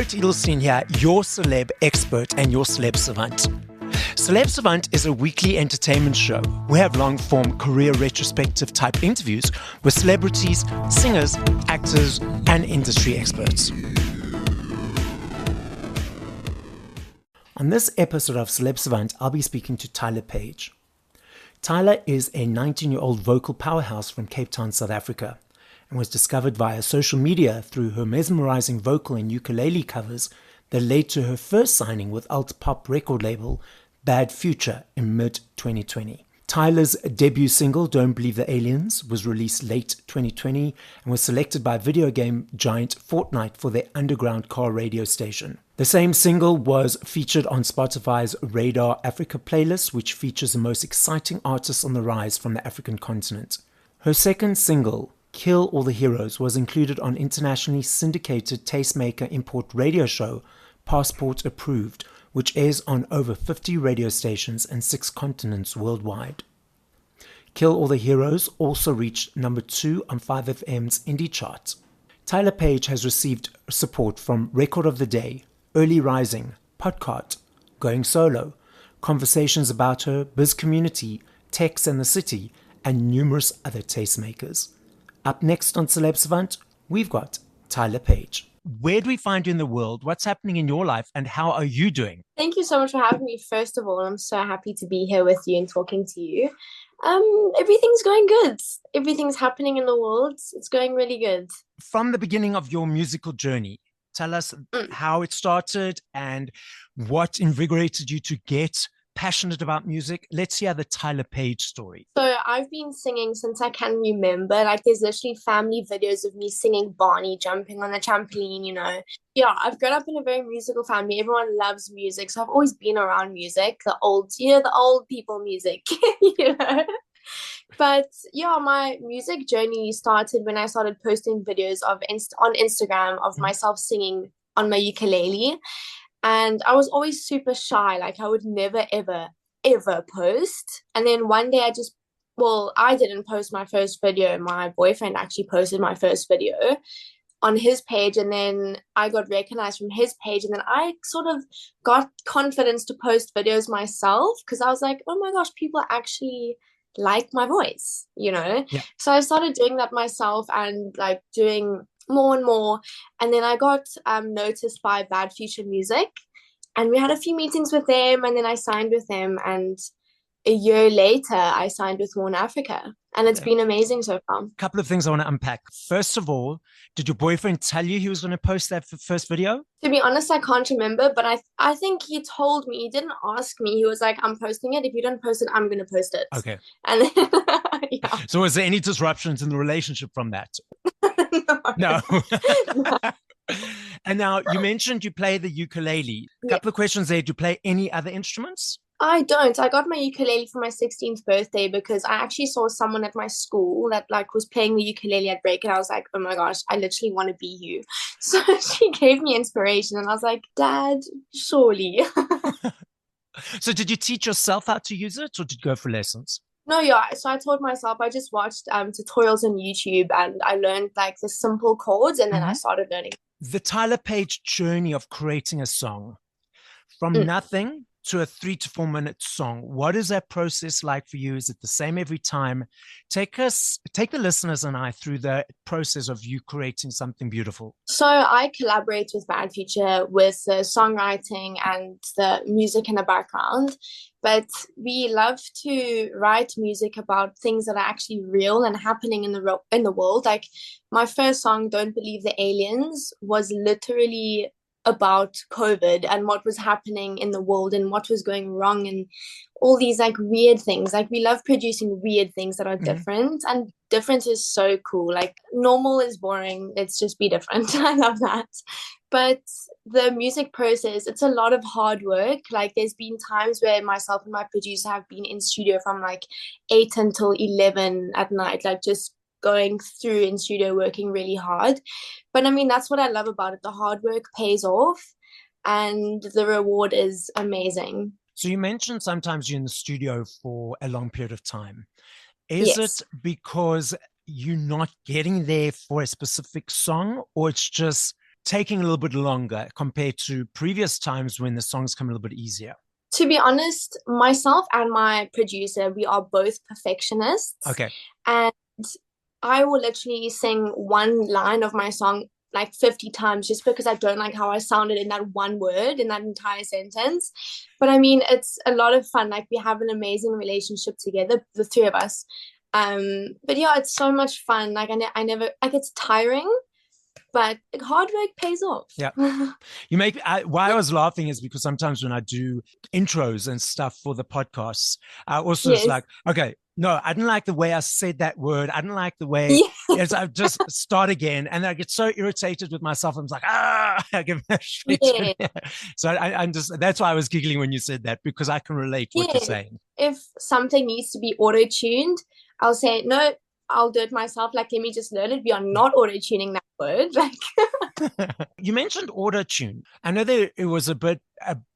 Barret Edelstein here, your celeb expert and your Celeb Savant. Celeb Savant is a weekly entertainment show. We have long-form career retrospective type interviews with celebrities, singers, actors, and industry experts. On this episode of Celeb Savant, I'll be speaking to Tyler Page. Tyler is a 19-year-old vocal powerhouse from Cape Town, South Africa, and was discovered via social media through her mesmerizing vocal and ukulele covers that led to her first signing with alt-pop record label Bad Future in mid-2020. Tyler's debut single, Don't Believe the Aliens, was released late 2020 and was selected by video game giant Fortnite for their underground car radio station. The same single was featured on Spotify's Radar Africa playlist, which features the most exciting artists on the rise from the African continent. Her second single, Kill All the Heroes, was included on internationally syndicated tastemaker import radio show Passport Approved, which airs on over 50 radio stations and 6 continents worldwide. Kill All the Heroes also reached number 2 on 5FM's indie chart. Tyler Page has received support from Record of the Day, Early Rising, Podcast, Going Solo, Conversations About Her, Biz Community, Tex and the City, and numerous other tastemakers. Up next on Celeb Savant, we've got Tyler Page. Where do we find you in the world? What's happening in your life and how are you doing? Thank you so much for having me. First of all, I'm so happy to be here with you and talking to you. Everything's going good. Everything's happening in the world. It's going really good. From the beginning of your musical journey, tell us how it started and what invigorated you to get passionate about music. Let's hear the Tyler Page story. So I've been singing since I can remember. Like there's literally family videos of me singing Barney, jumping on the trampoline, you know. Yeah, I've grown up in a very musical family. Everyone loves music. So I've always been around music, the old people music, you know. But yeah, my music journey started when I started posting videos on Instagram of myself singing on my ukulele. And I was always super shy. Like I would never, ever, ever post. And then one day I didn't post my first video. My boyfriend actually posted my first video on his page. And then I got recognized from his page. And then I sort of got confidence to post videos myself because I was like, oh my gosh, people actually like my voice, you know? Yeah. So I started doing that myself and like doing more and more, and then I got noticed by Bad Future Music, and we had a few meetings with them, and then I signed with them, and a year later I signed with Warn Africa, and it's been amazing so far. A couple of things I want to unpack. First of all, did your boyfriend tell you he was going to post that first video? To be honest, I can't remember, but I think he told me. He didn't ask me. He was like, I'm posting it. If you don't post it, I'm going to post it. Okay. And then, yeah. So was there any disruptions in the relationship from that? No. And now you mentioned you play the ukulele. A couple of questions there. Do you play any other instruments? I don't. I got my ukulele for my 16th birthday because I actually saw someone at my school that like was playing the ukulele at break, and I was like, oh my gosh, I literally want to be you. So she gave me inspiration, and I was like, Dad, surely. So did you teach yourself how to use it, or did you go for lessons? No, yeah. So I taught myself. I just watched tutorials on YouTube, and I learned like the simple chords, and then I started learning. The Tyler Page journey of creating a song from nothing to a 3 to 4 minute song. What is that process like for you? Is it the same every time? Take the listeners and I through the process of you creating something beautiful. So I collaborate with Bad Future with the songwriting and the music in the background, but we love to write music about things that are actually real and happening in the world. Like my first song, Don't Believe the Aliens, was literally about COVID and what was happening in the world and what was going wrong and all these like weird things. Like we love producing weird things that are different, and different is so cool. Like normal is boring. Let's just be different. I love that. But the music process, it's a lot of hard work. Like there's been times where myself and my producer have been in studio from like 8 until 11 at night, like just going through in studio working really hard. But I mean, that's what I love about it. The hard work pays off and the reward is amazing. So you mentioned sometimes you're in the studio for a long period of time. Is it because you're not getting there for a specific song, or it's just taking a little bit longer compared to previous times when the songs come a little bit easier? To be honest, myself and my producer, we are both perfectionists. Okay. And I will literally sing one line of my song like 50 times just because I don't like how I sounded in that one word in that entire sentence. But I mean, it's a lot of fun. Like we have an amazing relationship together, the three of us. But yeah, it's so much fun. Like I never like it's tiring, but hard work pays off. Yeah. Why I was laughing is because sometimes when I do intros and stuff for the podcasts, I also Yes. is like, okay, no, I didn't like the way I said that word. I didn't like the way yes, I just start again. And I get so irritated with myself. I'm like, I give a shit. Yeah. So I'm just, that's why I was giggling when you said that, because I can relate what you're saying. If something needs to be auto-tuned, I'll say, no, I'll do it myself. Like, let me just learn it. We are not auto-tuning that word. Like, you mentioned auto-tune. I know it was a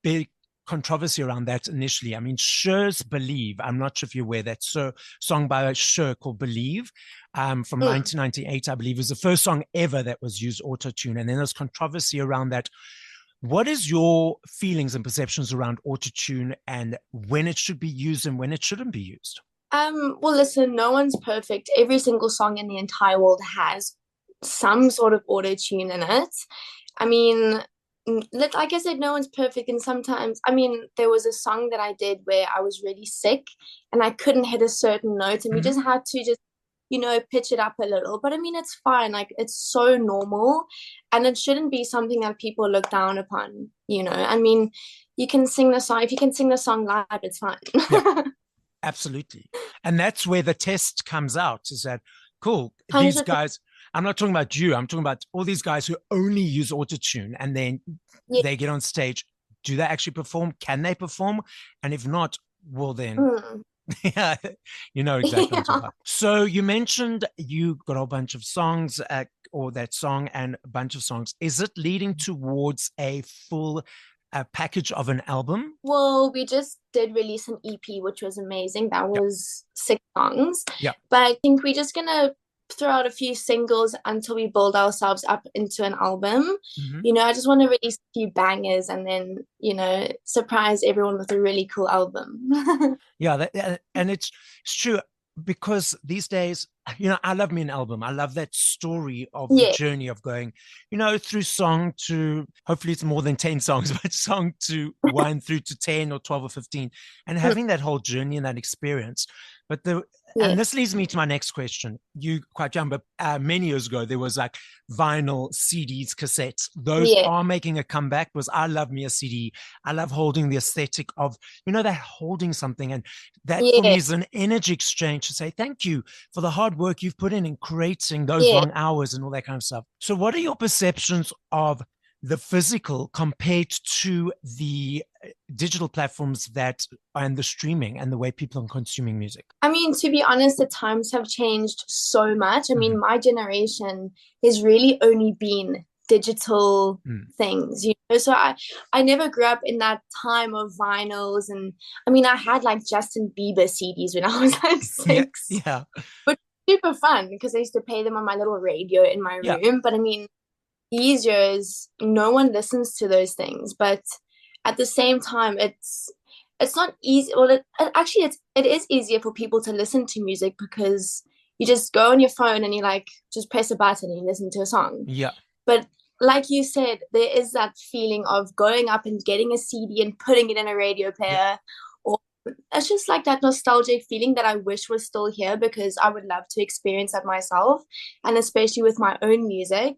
big controversy around that initially. I mean, Cher's Believe, I'm not sure if you're aware, that song by Cher called Believe from 1998, I believe, was the first song ever that was used auto-tune. And then there's controversy around that. What is your feelings and perceptions around auto-tune and when it should be used and when it shouldn't be used? Well, listen, no one's perfect. Every single song in the entire world has some sort of auto-tune in it. I mean, like I said, no one's perfect. And sometimes, I mean, there was a song that I did where I was really sick and I couldn't hit a certain note, and we just had to just, pitch it up a little. But I mean, it's fine. Like, it's so normal, and it shouldn't be something that people look down upon, I mean, you can sing the song. If you can sing the song live, it's fine. Yeah. Absolutely. And that's where the test comes out, is that, cool, 100%. these guys, I'm not talking about you, I'm talking about all these guys who only use autotune, and then they get on stage. Do they actually perform? Can they perform? And if not, well then, yeah, you know exactly what I'm talking about. So you mentioned you got a whole bunch of songs or that song and a bunch of songs. Is it leading towards a full package of an album? Well, we just did release an EP, which was amazing. That was 6 songs. Yeah. But I think we're just gonna throw out a few singles until we build ourselves up into an album. I just want to release a few bangers and then, surprise everyone with a really cool album. Yeah, and it's true, because these days, I love me an album. I love that story of the journey of going, through song to, hopefully it's more than 10 songs, but song to 1 through to 10 or 12 or 15, and having that whole journey and that experience. But and this leads me to my next question. You quite young, but many years ago, there was like vinyl, CDs, cassettes. Those are making a comeback, because I love me a CD. I love holding the aesthetic of, that holding something. And that for me is an energy exchange to say, thank you for the hard work you've put in creating those long hours and all that kind of stuff. So what are your perceptions of the physical compared to the digital platforms and the streaming and the way people are consuming music? I mean, to be honest, the times have changed so much. I mean, my generation has really only been digital things, so I never grew up in that time of vinyls. And I mean, I had like Justin Bieber CDs when I was like 6, but super fun because I used to play them on my little radio in my room. But I mean, these years, no one listens to those things. But at the same time, it's not easy. Well, it is easier for people to listen to music because you just go on your phone and you like just press a button and you listen to a song. Yeah. But like you said, there is that feeling of going up and getting a CD and putting it in a radio player. Or it's just like that nostalgic feeling that I wish was still here, because I would love to experience that myself, and especially with my own music.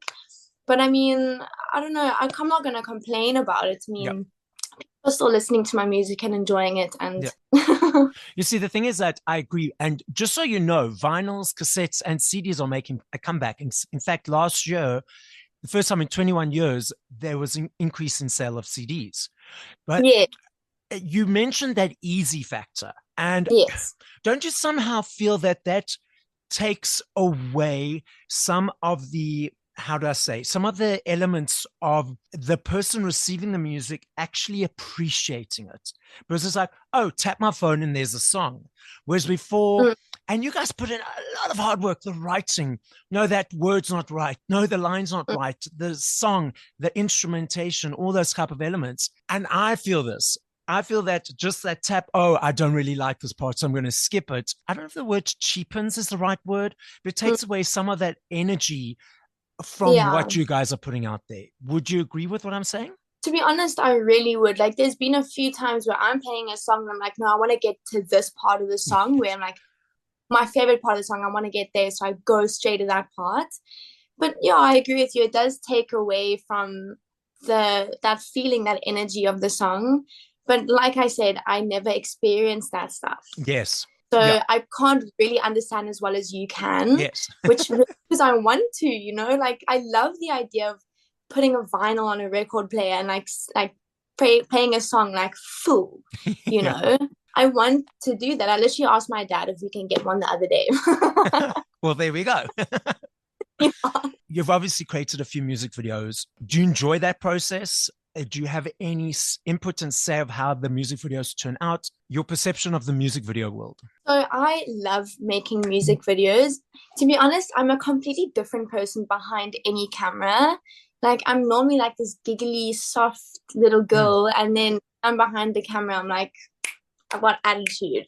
But I mean, I don't know. I'm not going to complain about it. I mean, people are still listening to my music and enjoying it. And you see, the thing is that I agree. And just so you know, vinyls, cassettes, and CDs are making a comeback. In fact, last year, the first time in 21 years, there was an increase in sale of CDs. But you mentioned that easy factor. And don't you somehow feel that takes away some of the, how do I say, some of the elements of the person receiving the music actually appreciating it? Because it's like, oh, tap my phone and there's a song. Whereas before, And you guys put in a lot of hard work, the writing. No, that word's not right. No, the line's not right. The song, the instrumentation, all those type of elements. And I feel this. I feel that just that tap, oh, I don't really like this part, so I'm going to skip it. I don't know if the word cheapens is the right word, but it takes away some of that energy from what you guys are putting out there. Would you agree with what I'm saying? To be honest, I really would. Like, there's been a few times where I'm playing a song and I'm like, no, I want to get to this part of the song where I'm like, my favorite part of the song, I want to get there. So I go straight to that part. But yeah, I agree with you. It does take away from that feeling, that energy of the song. But like I said, I never experienced that stuff. Yes. So I can't really understand as well as you can. Yes. Which because I want to, like I love the idea of putting a vinyl on a record player and playing a song like full, know. I want to do that. I literally asked my dad if we can get one the other day. Well, there we go. Yeah. You've obviously created a few music videos. Do you enjoy that process? Do you have any input and say of how the music videos turn out? Your perception of the music video world? So I love making music videos. To be honest, I'm a completely different person behind any camera. Like I'm normally like this giggly, soft little girl. And then I'm behind the camera. I'm like, I've got attitude,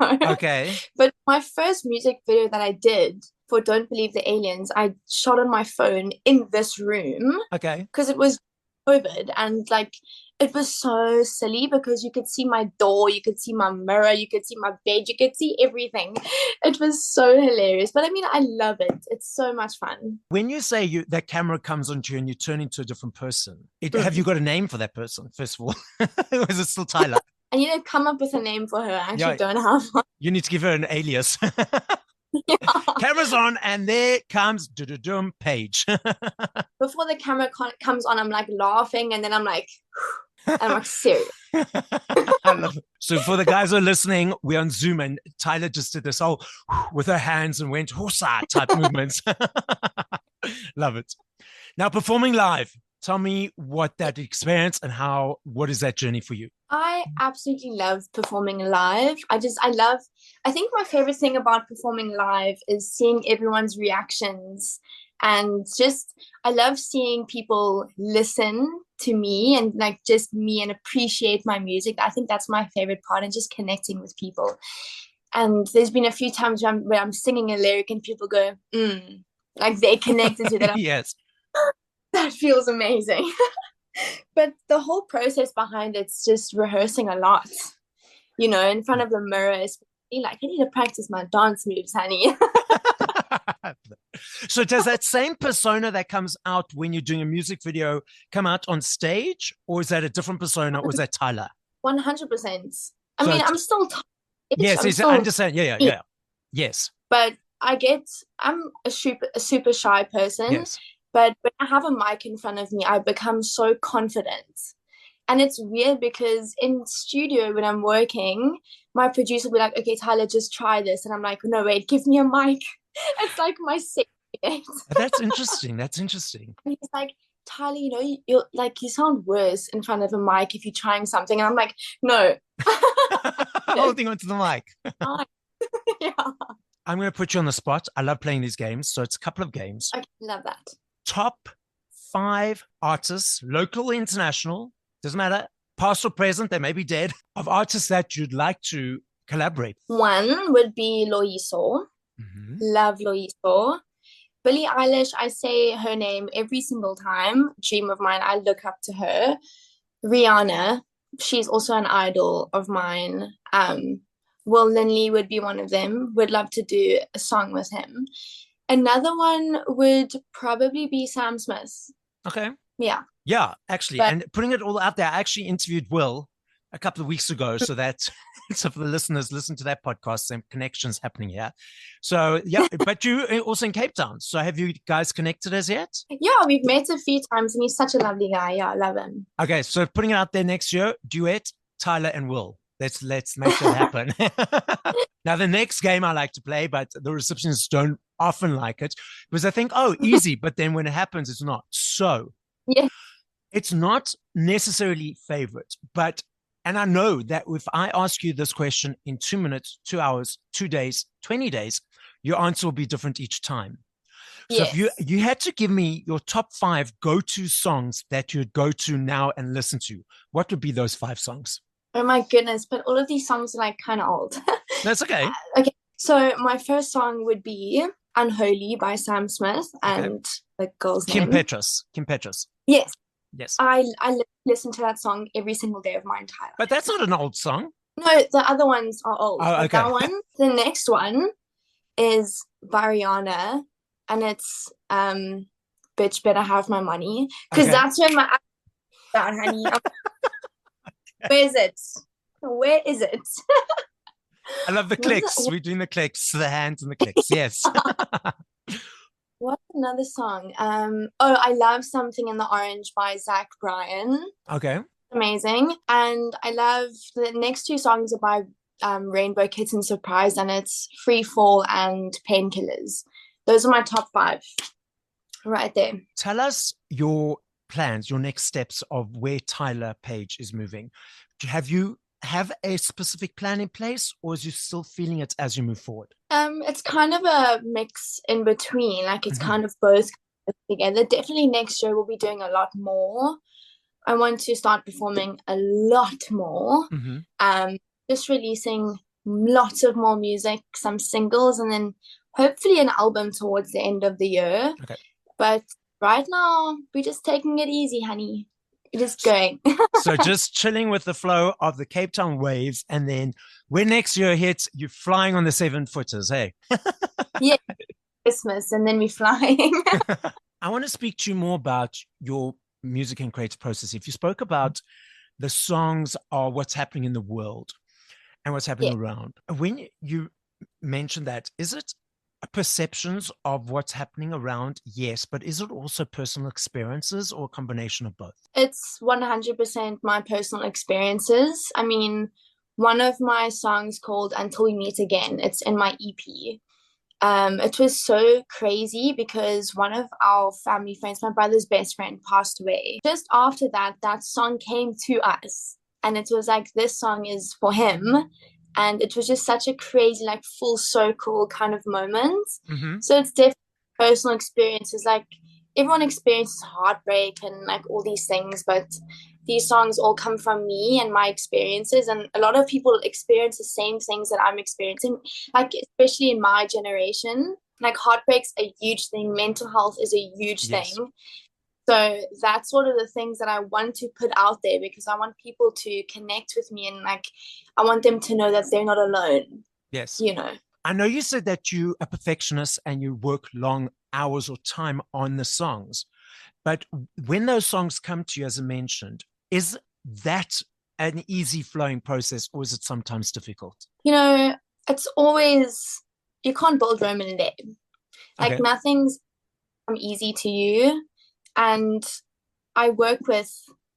Okay. But my first music video that I did for Don't Believe the Aliens, I shot on my phone in this room. Okay. Because it was COVID and like it was so silly because you could see my door, you could see my mirror, you could see my bed, you could see everything. It was so hilarious. But I mean, I love it. It's so much fun. When you say that camera comes onto you and you turn into a different person, have you got a name for that person, first of all? Or is it still Tyler? I need to come up with a name for her. I actually don't have one. You need to give her an alias. Camera's on and there comes Paige. Before the camera comes on, I'm like laughing and then I'm like serious. I love it. So for the guys who are listening, we're on Zoom and Tyler just did this whole with her hands and went hosa type movements. Love it. Now performing live, tell me what that experience and what is that journey for you? I absolutely love performing live. I think my favorite thing about performing live is seeing everyone's reactions and I love seeing people listen to me and like just me and appreciate my music. I think that's my favorite part and just connecting with people. And there's been a few times where I'm singing a lyric and people go, like they connected to that. Yes. That feels amazing. But the whole process behind it's just rehearsing a lot, in front of the mirror. Like, I need to practice my dance moves, honey. So does that same persona that comes out when you're doing a music video come out on stage, or is that a different persona, or is that Tyler? 100%. I mean, I'm still Yes, I understand. Yeah. Yes. But I'm a super shy person. Yes. But when I have a mic in front of me, I become so confident. And it's weird because in studio, when I'm working, my producer will be like, okay, Tyler, just try this. And I'm like, no, wait, give me a mic. It's like my secret. That's interesting. And he's like, Tyler, you sound worse in front of a mic if you're trying something. And I'm like, no. Holding onto the mic. Yeah. I'm going to put you on the spot. I love playing these games. So it's a couple of games. I love that. Top 5 artists, local, international, doesn't matter, past or present, they may be dead, of artists that you'd like to collaborate. One would be Loyiso. Mm-hmm. Love Loyiso. Billie Eilish, I say her name every single time. Dream of mine, I look up to her. Rihanna, she's also an idol of mine. Will Linley would be one of them. Would love to do a song with him. Another one would probably be Sam Smith. Okay. Yeah. Yeah, actually. And putting it all out there, I actually interviewed Will a couple of weeks ago. So so for the listeners, listen to that podcast, some connections happening here. So yeah, but you also in Cape Town. So have you guys connected as yet? Yeah, we've met a few times and he's such a lovely guy. Yeah, I love him. Okay, so putting it out there next year, duet, Tyler and Will. Let's make that happen. Now, the next game I like to play, but the receptionists don't often like it because I think, easy. But then when it happens, it's not. So yeah. It's not necessarily favorite, but And I know that if I ask you this question in 2 minutes, 2 hours, 2 days, 20 days, your answer will be different each time. So if you had to give me your top 5 go-to songs that you'd go to now and listen to, what would be those 5 songs? Oh my goodness, but all of these songs are like kind of old. That's okay. Okay, so my first song would be Unholy by Sam Smith and the girl's Kim name. Kim Petras. Yes. Yes. I listen to that song every single day of my entire life. But that's not an old song. No, the other ones are old. Oh, okay. That one, the next one is Rihanna, and it's Bitch Better Have My Money. Because that's when my honey. Where is it? Where is it? I love the clicks. We're doing the clicks, the hands and the clicks. Yes. What's another song? I Love Something in the Orange by Zach Bryan. Okay. Amazing. And I love the next 2 songs are by Rainbow Kitten Surprise, and it's Free Fall and Painkillers. Those are my top 5 right there. Tell us your plans, your next steps of where Tyler Page is moving. Have you have a specific plan in place, or is you still feeling it as you move forward? It's kind of a mix in between. Like it's kind of both together. Definitely next year we'll be doing a lot more. I want to start performing a lot more. Just releasing lots of more music, some singles, and then hopefully an album towards the end of the year. Okay. But right now we're just taking it easy, honey. We're just going. So just chilling with the flow of the Cape Town waves, and then when next year hits, you're flying on the 7-footers, hey? Yeah, Christmas, and then we're flying. I want to speak to you more about your music and creative process. If you spoke about the songs are what's happening in the world and what's happening around. When you mentioned that, is it perceptions of what's happening around? Yes, but is it also personal experiences or a combination of both? It's 100% my personal experiences. I mean, one of my songs called Until We Meet Again, it's in my EP. It was so crazy because one of our family friends, my brother's best friend, passed away. Just after that, that song came to us, and it was like, this song is for him. And it was just such a crazy, like, full circle kind of moment. So it's definitely personal experiences. Like, everyone experiences heartbreak and like all these things, but these songs all come from me and my experiences. And a lot of people experience the same things that I'm experiencing, like, especially in my generation. Like, heartbreak's a huge thing. Mental health is a huge thing. So that's one of the things that I want to put out there, because I want people to connect with me, and like I want them to know that they're not alone. Yes. You know. I know you said that you're a perfectionist and you work long hours or time on the songs, but when those songs come to you, as I mentioned, is that an easy flowing process, or is it sometimes difficult? You know, it's always, you can't build Rome in a day. Like nothing's easy to you. And I work with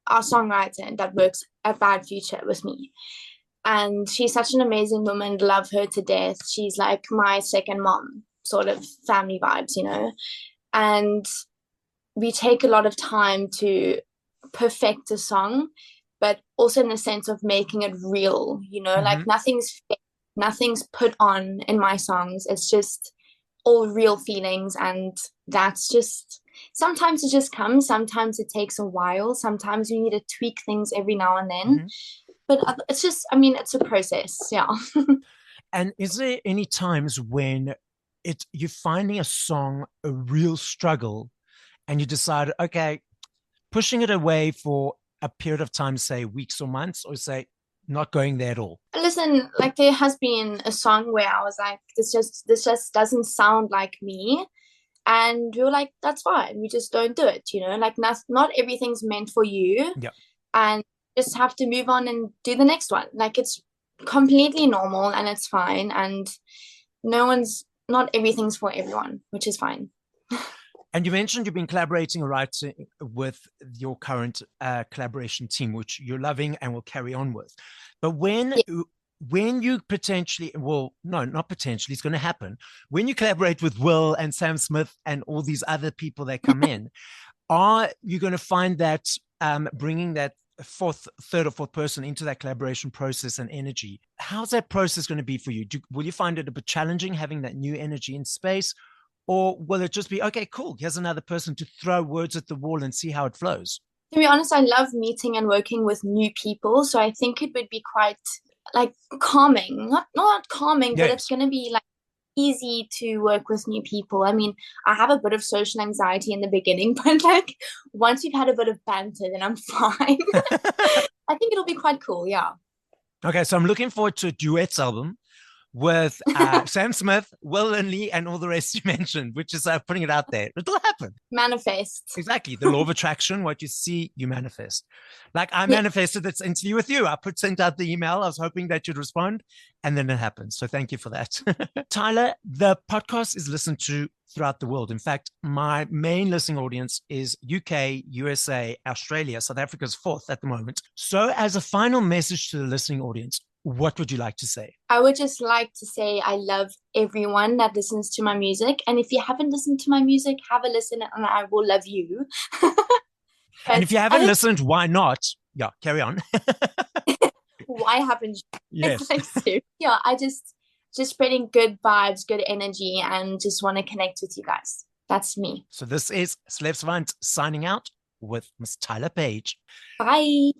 our songwriter that works at Bad Future with me. And she's such an amazing woman. Love her to death. She's like my second mom, sort of family vibes, you know. And we take a lot of time to perfect a song, but also in the sense of making it real, you know, like nothing's put on in my songs. It's just all real feelings, and that's just, sometimes it just comes, sometimes it takes a while, sometimes you need to tweak things every now and then, but it's just, I mean, it's a process. And is there any times when you're finding a song a real struggle and you decide, okay, pushing it away for a period of time, say weeks or months, or say not going there at all? Listen, like there has been a song where I was like, this just doesn't sound like me. And we were like, that's fine. We just don't do it, you know, like not everything's meant for you. And just have to move on and do the next one. Like it's completely normal and it's fine. And not everything's for everyone, which is fine. And you mentioned you've been collaborating or writing with your current collaboration team, which you're loving and will carry on with. But when you potentially, well, no, not potentially, it's going to happen. When you collaborate with Will and Sam Smith and all these other people that come in, are you going to find that bringing that third or fourth person into that collaboration process and energy. How's that process going to be for you? Will you find it a bit challenging having that new energy in space? Or will it just be, okay, cool, here's another person to throw words at the wall and see how it flows? To be honest, I love meeting and working with new people. So I think it would be quite like calming. Not calming, but it's Yes. going to be like easy to work with new people. I mean, I have a bit of social anxiety in the beginning, but like once we've had a bit of banter, then I'm fine. I think it'll be quite cool. Yeah. Okay, so I'm looking forward to a duets album with Sam Smith, Will Linley, and all the rest you mentioned, which is putting it out there. It'll happen. Manifest. Exactly. The law of attraction, what you see, you manifest. Like I Yeah. manifested this interview with you. Sent out the email. I was hoping that you'd respond, and then it happened. So thank you for that. Tyler, the podcast is listened to throughout the world. In fact, my main listening audience is UK, USA, Australia. South Africa's fourth at the moment. So as a final message to the listening audience, what would you like to say? I would just like to say I love everyone that listens to my music. And if you haven't listened to my music, have a listen and I will love you. And But if you haven't listened, why not? Yeah, carry on. why haven't you? Yes. Like, yeah, I just spreading good vibes, good energy, and just want to connect with you guys. That's me. So this is Celeb Savant signing out with Miss Tyler Page. Bye.